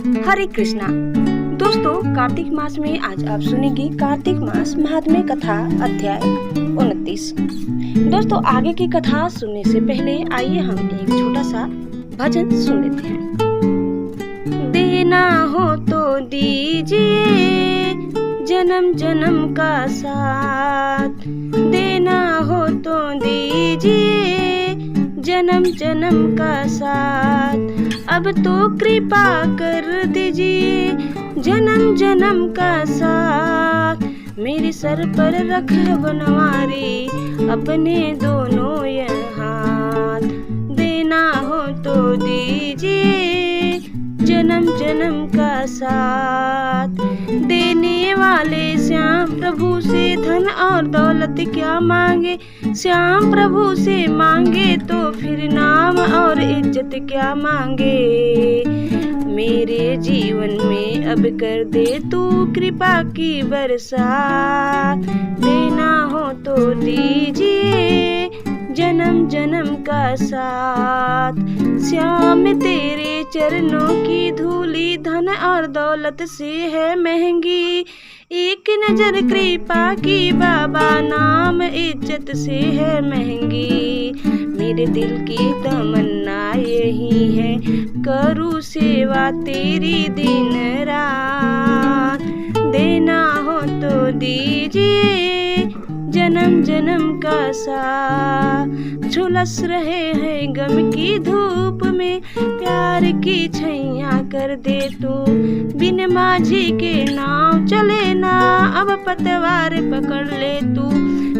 हरे कृष्णा। दोस्तों, कार्तिक मास में आज आप सुनेंगे कार्तिक मास महात्म्य कथा अध्याय 29। दोस्तों, आगे की कथा सुनने से पहले आइए हम एक छोटा सा भजन सुन लेते हैं। देना हो तो दीजिए जन्म जन्म का साथ, देना हो तो दीजिए जन्म जन्म का साथ, अब तो कृपा कर दीजिए जन्म जन्म का साथ, मेरे सर पर रख बनवारी अपने दोनों ये हाथ, देना हो तो दीजिए जन्म जन्म का साथ, देने वाले श्याम प्रभु से धन और दौलत क्या मांगे, श्याम प्रभु से मांगे तो फिर नाम और इज्जत क्या मांगे, मेरे जीवन में अब कर दे तू कृपा की बरसात, देना हो तो दीजिए जन्म जन्म का साथ, श्याम तेरे चरणों की धूली धन और दौलत से है महंगी, एक नजर कृपा की बाबा नाम इज्जत से है महंगी, मेरे दिल की तमन्ना यही है करूँ सेवा तेरी दिन रात, देना हो तो दीजिए जन्म जन्म का साथ, झुलस रहे हैं गम की धूप में प्यार की छैया कर दे तू, बिन माझी के नाव चले ना अब पतवार पकड़ ले तू,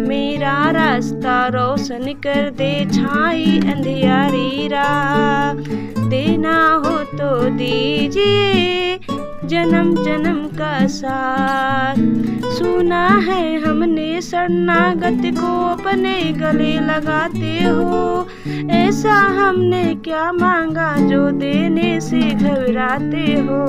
मेरा रास्ता रोशन कर दे छाई अंधियारी रात, देना हो तो दीजिए जन्म जन्म का साथ, सुना है हमने शरणागत को अपने गले लगाते हो, ऐसा हमने क्या मांगा जो देने से घबराते हो,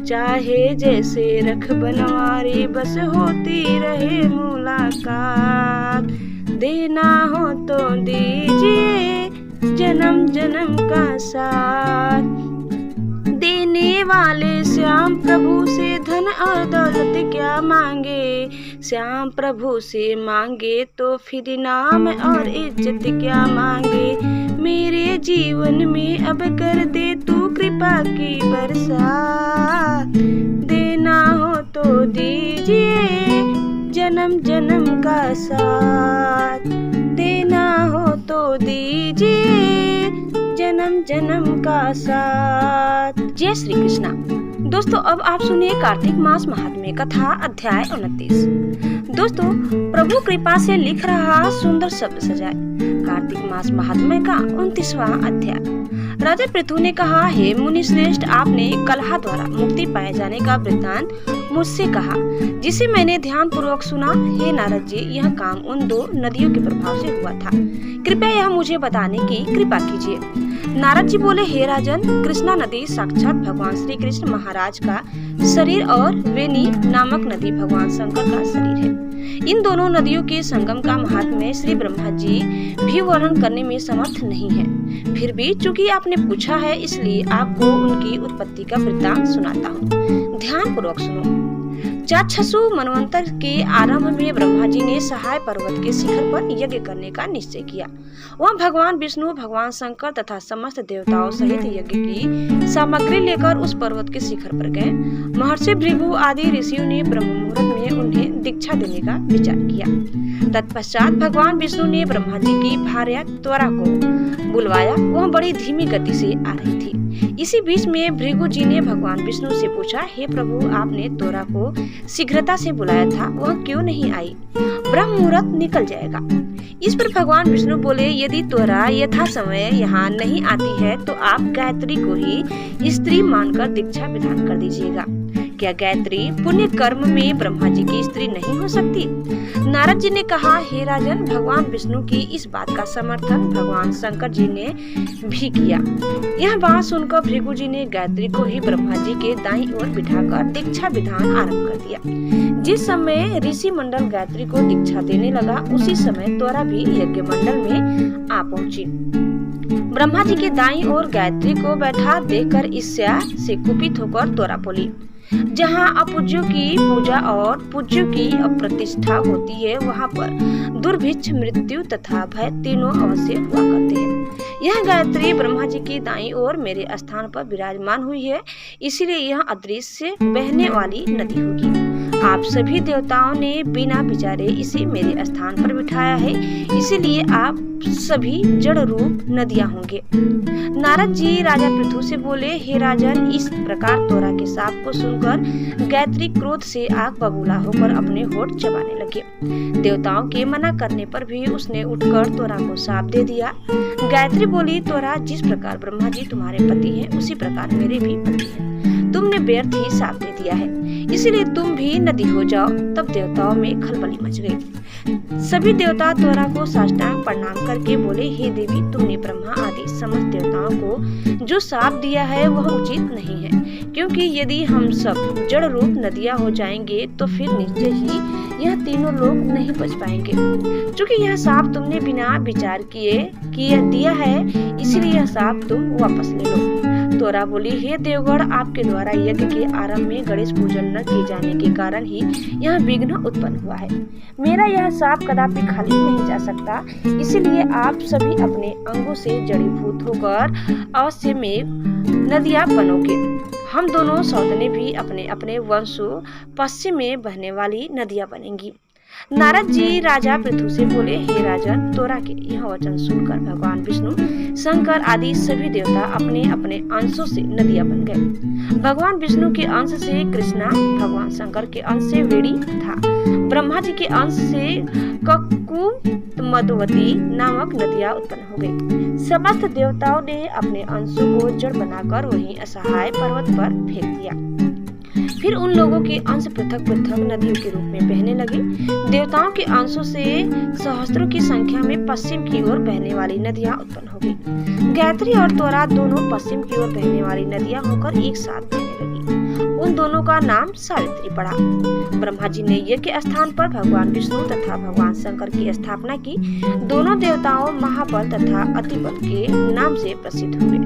चाहे जैसे रख बनवारी बस होती रहे मुलाकात, देना हो तो दीजिए जन्म जन्म का साथ, देने वाले श्याम प्रभु से धन और दौलत क्या मांगे, श्याम प्रभु से मांगे तो फिर नाम और इज्जत क्या मांगे, मेरे जीवन में अब कर दे तू कृपा की बरसात, देना हो तो दीजिए जन्म जन्म का साथ, देना हो तो दीजिए जन्म जन्म का साथ। जय श्री कृष्णा। दोस्तों, अब आप सुनिए कार्तिक मास महात्म्य कथा अध्याय 29। दोस्तों, प्रभु कृपा से लिख रहा सुंदर शब्द सजाए कार्तिक मास महात्म्य का 29वां अध्याय। राजा पृथु ने कहा, हे मुनि श्रेष्ठ, आपने कलह द्वारा मुक्ति पाए जाने का वृत्तांत मुझसे कहा, जिसे मैंने ध्यान पूर्वक सुना। हे नारद जी, यह काम उन दो नदियों के प्रभाव से हुआ था, कृपया यह मुझे बताने की कृपा कीजिए। नारद जी बोले, हे राजन, कृष्णा नदी साक्षात भगवान श्री कृष्ण महाराज का शरीर और वेणी नामक नदी भगवान शंकर का शरीर है। इन दोनों नदियों के संगम का महात्म्य श्री ब्रह्मा जी भी वर्णन करने में समर्थ नहीं है, फिर भी चूंकि आपने पूछा है इसलिए आपको उनकी उत्पत्ति का वृत्तांत सुनाता हूँ। ध्यान पूर्वक सुनो। चाक्षसु मनवंतर के आरंभ में ब्रह्मा जी ने सहाय पर्वत के शिखर पर यज्ञ करने का निश्चय किया। वह भगवान विष्णु, भगवान शंकर तथा समस्त देवताओं सहित यज्ञ की सामग्री लेकर उस पर्वत के शिखर पर गए। महर्षि भृगु आदि ऋषियों ने ब्रह्म मुहूर्त में उन्हें दीक्षा देने का विचार किया। तत्पश्चात भगवान विष्णु ने ब्रह्मा जी की भार्या त्वरा को बुलवाया। वह बड़ी धीमी गति से आ रही थी। इसी बीच में भृगु जी ने भगवान विष्णु से पूछा, हे प्रभु, आपने त्वरा को शीघ्रता से बुलाया था, वह क्यों नहीं आई? ब्रह्म मुहूर्त निकल जाएगा। इस पर भगवान विष्णु बोले, यदि त्वरा यथा समय यहाँ नहीं आती है तो आप गायत्री को ही स्त्री मानकर दीक्षा विधान कर दीजिएगा। क्या गायत्री पुण्य कर्म में ब्रह्मा जी की स्त्री नहीं हो सकती? नारद जी ने कहा, हे राजन, भगवान विष्णु की इस बात का समर्थन भगवान शंकर जी ने भी किया। यह बात सुनकर भृगु जी ने गायत्री को ही ब्रह्मा जी के दाईं ओर बिठाकर दीक्षा विधान आरंभ कर दिया। जिस समय ऋषि मंडल गायत्री को दीक्षा देने लगा, उसी समय त्वरा भी यज्ञ मंडल में आ पहुंची। ब्रह्मा जी के दाईं ओर गायत्री को बैठा देखकर ईर्ष्या से कुपित होकर तोरा बोली, जहाँ अपूज्यों की पूजा और पूज्यों की अप्रतिष्ठा होती है, वहाँ पर दुर्भिक्ष, मृत्यु तथा भय तीनों अवश्य हुआ करते हैं। यह गायत्री ब्रह्मा जी की दाईं ओर मेरे स्थान पर विराजमान हुई है, इसलिए यह अदृश्य बहने वाली नदी होगी। आप सभी देवताओं ने बिना विचारे इसे मेरे स्थान पर बिठाया है, इसीलिए आप सभी जड़ रूप नदियां होंगे। नारद जी राजा पृथु से बोले, हे राजन, इस प्रकार तोरा के शाप को सुनकर गायत्री क्रोध से आग बबूला होकर अपने होठ चबाने लगे। देवताओं के मना करने पर भी उसने उठकर तोरा को शाप दे दिया। गायत्री बोली, तोरा, जिस प्रकार ब्रह्मा जी तुम्हारे पति हैं, उसी प्रकार मेरे भी पति हैं। तुमने व्यर्थ ही शाप दे दिया है, इसीलिए तुम भी नदी हो जाओ। तब देवताओं में खलबली मच गई। सभी देवता तोरा को साष्टांग प्रणाम करके बोले, हे देवी, तुमने ब्रह्मा आदि समस्त देवताओं को जो शाप दिया है वह उचित नहीं है, क्योंकि यदि हम सब जड़ रूप नदियां हो जाएंगे तो फिर निश्चय ही यह तीनों लोग नहीं बच पाएंगे। क्योंकि यह शाप तुमने बिना विचार किए दिया है, इसलिए यह शाप तुम वापस ले लो। तोरा बोली, हे देवगण, आपके द्वारा यज्ञ के आरंभ में गणेश पूजन न किए जाने के कारण ही यह विघ्न उत्पन्न हुआ है। मेरा यह शाप कदापि खाली नहीं जा सकता, इसीलिए आप सभी अपने अंगों से जड़ीभूत होकर अवश्य में नदियां बनोगे। हम दोनों सौतने भी अपने अपने वंशों पश्चिम में बहने वाली नदियां बनेंगी। नारद जी राजा पृथु से बोले, हे राजन, तोरा के यह वचन सुनकर भगवान विष्णु, शंकर आदि सभी देवता अपने अपने अंशों से नदियां बन गए। भगवान विष्णु के अंश से कृष्णा, भगवान शंकर के अंश से वेणी तथा ब्रह्मा जी के अंश से ककुमदवती नामक नदियां उत्पन्न हो गई। समस्त देवताओं ने अपने अंशों को जड़ बनाकर वहीं असहाय पर्वत पर फेंक दिया। फिर उन लोगों के अंश पृथक पृथक नदियों के रूप में बहने लगे। देवताओं के अंशों से सहस्त्रों की संख्या में पश्चिम की ओर बहने वाली नदियां उत्पन्न हो गई। गायत्री और तोरा दोनों पश्चिम की ओर बहने वाली नदियां होकर एक साथ बहने लगी। उन दोनों का नाम सावित्री पड़ा। ब्रह्मा जी ने यज्ञ के स्थान पर भगवान विष्णु तथा भगवान शंकर की स्थापना की। दोनों देवताओं महाबल तथा अतिबल के नाम से प्रसिद्ध हुए।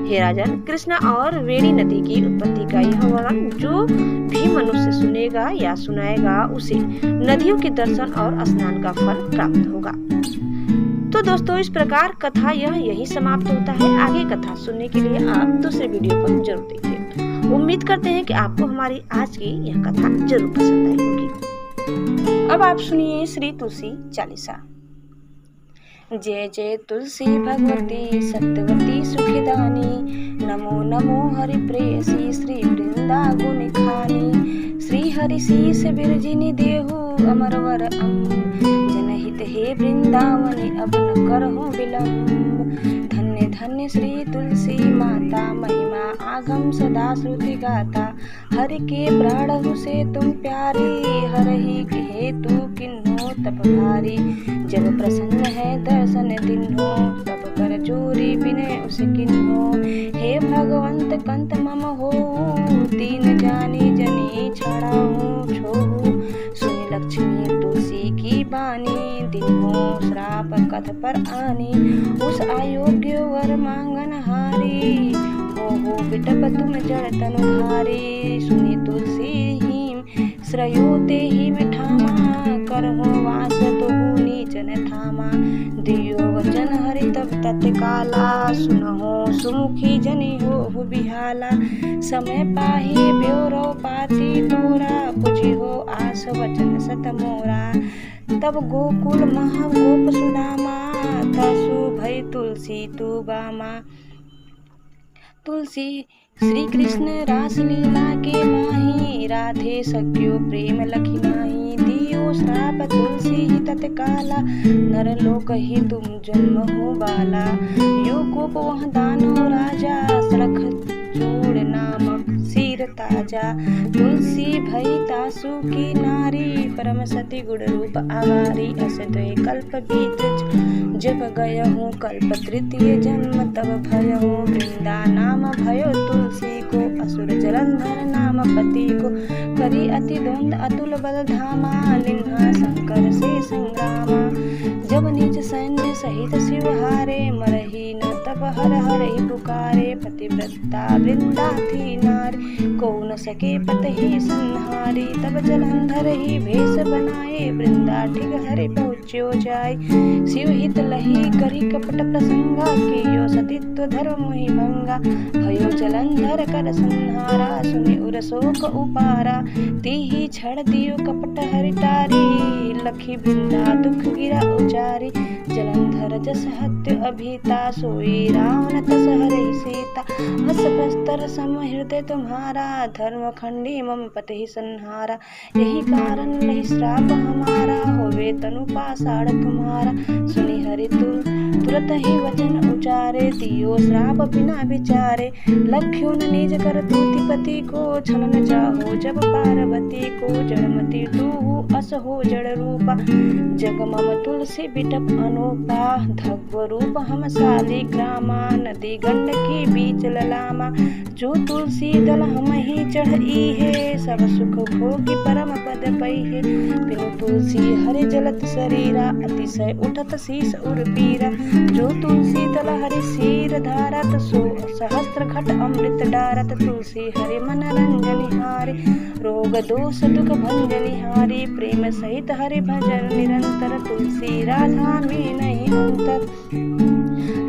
हे राजन, कृष्णा और वेणी नदी की उत्पत्ति का यह वर्णन जो भी मनुष्य सुनेगा या सुनाएगा, उसे नदियों के दर्शन और स्नान का फल प्राप्त होगा। तो दोस्तों, इस प्रकार कथा यही समाप्त होता है। आगे कथा सुनने के लिए आप दूसरे वीडियो को जरूर देखिए। उम्मीद करते हैं कि आपको हमारी आज की यह कथा जरूर पसंद आई होगी। अब आप सुनिए श्री तुलसी चालीसा। जय जय तुलसी भगवती सत्यवती सुखदानी, नमो नमो हरि प्रेयसी श्री वृंदा गुण खानी। श्री हरि शीस बिरजिनी देहु अमरवर जनहित हे वृंदावनी, अब न करहु विलंब। धन्य धन्य श्री तुलसी माता, महिमा आगम सदा श्रुति गाता। हरि के प्राणहु से तुम प्यारी, हरहि के हेतु किन्हो तप भारी। जब प्रसन्न है दर्शन दिन्हो, तब कर जोरी विनय उस किन्हो। हे भगवंत कंत मम हो, दीन जानी जनी छड़ाऊं छोहू। सुनि लक्ष्मी तुलसी की बानी, दिन्हो श्राप कथ पर आनी। उस अयोग्य वर मांगन हारी, हो बिटप तुम जड़ तनुधारी। सुनि तुलसी हिम श्रयोते ही मिठामा, करहु वास तो नीचन थामा। दियो वचन हरि तब तत्काला, सुनहो सुमुखी जनि हो बिहाला। समय पाही ब्योरो पाती तोरा, पुछि हो आस वचन सत मोरा। तब गोकुल महा गोप सुदामा, तसु भई तुलसी तू बामा। तुलसी श्री कृष्ण रास लीला के माही, राधे सख्यो प्रेम लखी नाही। दियो श्राप तुलसी ही तत्काला, नर लोक ही तुम जन्म हो बाला। यो कोप वह दानो राजा, सड़ख चूड़ नामक सिर ताजा। तुलसी भई तासु की नारी, परम सती गुण रूप आवारी। अस द्वय कल्प बीत जब गय हूँ, कल्प तृतीय जन्म तब भय हूँ। वृंदा नाम भयो तुलसी को, असुर जलंधर नाम पति को। करी अति द्वंद अतुल बल धामा, लिन्हा शंकर से संग्रामा। जब जब निज सैन्य सहित शिव हारे, मरही न तब हर हर ही पुकारे। पतिव्रता वृंदा थी नारी, को न सके पत ही संहारी। तब जलंधर ही भेष बनाए, वृंदा ठीक हरि पहुँच्यो जाय। शिव हित लही करी कपट प्रसंगा, कियो सतीत्व धर्म मोहि भंगा। भयो जलंधर कर संहारा, सुनि उर शोक उपारा। तीहि छड़ दियो कपट हरि टारी, लखी वृंदा दुख गिरा उचारी। जलंधर जस हत्य अभीता, सोई रावण तस हरहि सीता। हस प्रस्तर सम हृदय तुम्हारा, धर्म खंडी मम पति संहारा। यही कारण लही श्राप हमारा, होवे तनु पाषाण तुम्हारा। सुनि हरि तुरत ही वचन उचारे, दियो श्राप बिना विचारे। लख्यो न निज कर दूति पति को, छलन चाहो जब पार्वती को। जड़मति दूहु अस हो जड़ रूपा, जग मम तुलसी बिटप अनूपा। धव्व रूप हम शालिग्रामा, नदी गंडकी बीच ललामा। जो तुलसी दल हम ही चढ़ई है, सब सुख भोगी परम पद पई। बिनु तुलसी हरि जलत शरीरा, अतिशय उठत शीस उर पीरा। जो तुलसी दल हरि शीर धारत, सो सहस्त्र घट अमृत डारत। तुलसी हरि मन रंजनिहारी, रोग दोष दुख भंजनिहारी। प्रेम सहित हरि भजन निरंतर, तुलसी राधा में नहीं अंतर।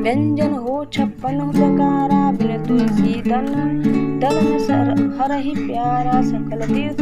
व्यंजन हो 56 प्रकारा, बिन तुलसी दलन सर हरहि प्यारा। सकल तीर्थ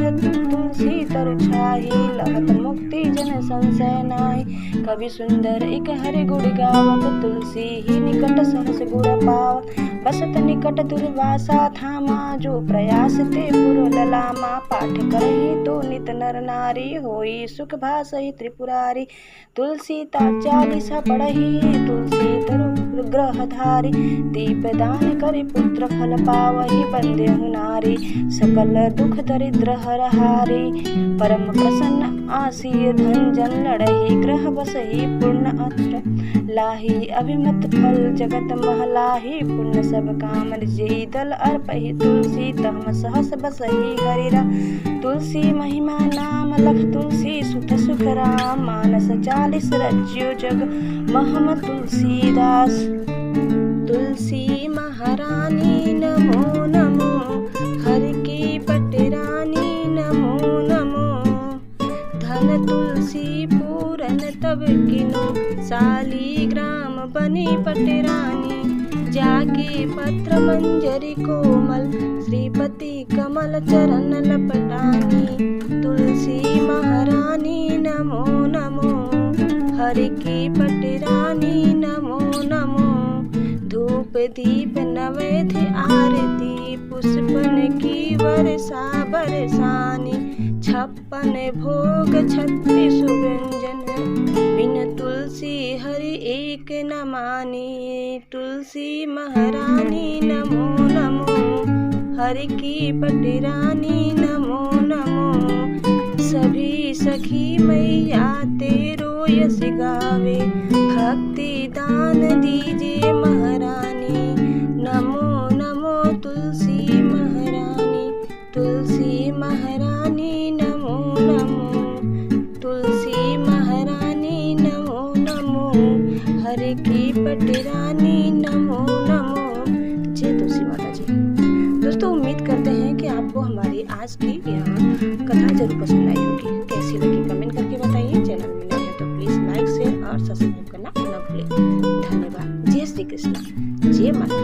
तुलसी तरु छाही, लहत मुक्ति जन संशय नाहि। कवि सुंदर एक हरि गुण गावत, तुलसी ही निकट सहस गुण पावत। बसत निकट दुर्वासा धामा, जो प्रयास ते पुर ललामा। पाठ करहि तो नित नर नारी, होई सुख भासहि त्रिपुरारी। तुलसी ता 40 पढ़हि, तुलसी तरु ग्रह धारी। दीप दान करि पुत्र फल पावहि, बंदेहु नारी। सकल दुख दरिद्र हर हारी, परम प्रसन्न आसीय धन जन लड़हि। ग्रह बसहि पूर्ण अत्र, लाही अभिमत फल जगत महलाही। पुण्य सब काम रिजई दल अर्पहि, तुलसी तम सहस बसहि हरिरा। तुलसी महिमा नाम लख, तुलसी सुत सुख राम। मानस 40 रच्यो जग, महम तुलसीदास। तुलसी महारानी नमो नमो, हर की पटरानी नमो नमो। धन तुलसी पूरन तब किनो, शालिग्राम बनी पटरानी। जाके पत्र मंजरी कोमल, श्रीपति कमल चरण लपटानी। तुलसी महारानी नमो नमो, हरि की पटरानी नमो नमो। धूप दीप नवेद्य आरती, पुष्पन की वर्षा बरसानी। 56 भोग 36 व्यंजन, बिन तुलसी हरि एक न मानी। तुलसी महारानी नमो नमो, हरि की पटरानी नमो नमो। सभी सखी मैया तेरो यश गावे, भक्ति दान दीजिए महारानी। नमो नमो तुलसी महारानी, तुलसी महारानी नमो नमो। तुलसी महारानी नमो नमो, हरि की पटरानी नमो नमो। जय तुलसी माता जी। दोस्तों उम्मीद करते हैं कि आपको हमारी आज की यह कथा जरूर पसंद आई होगी। कैसी लगी कमेंट करके बताइए। चैनल में नए हैं तो प्लीज लाइक शेयर और सब्सक्राइब करना न भूलें। धन्यवाद। जय श्री कृष्ण, जय माता।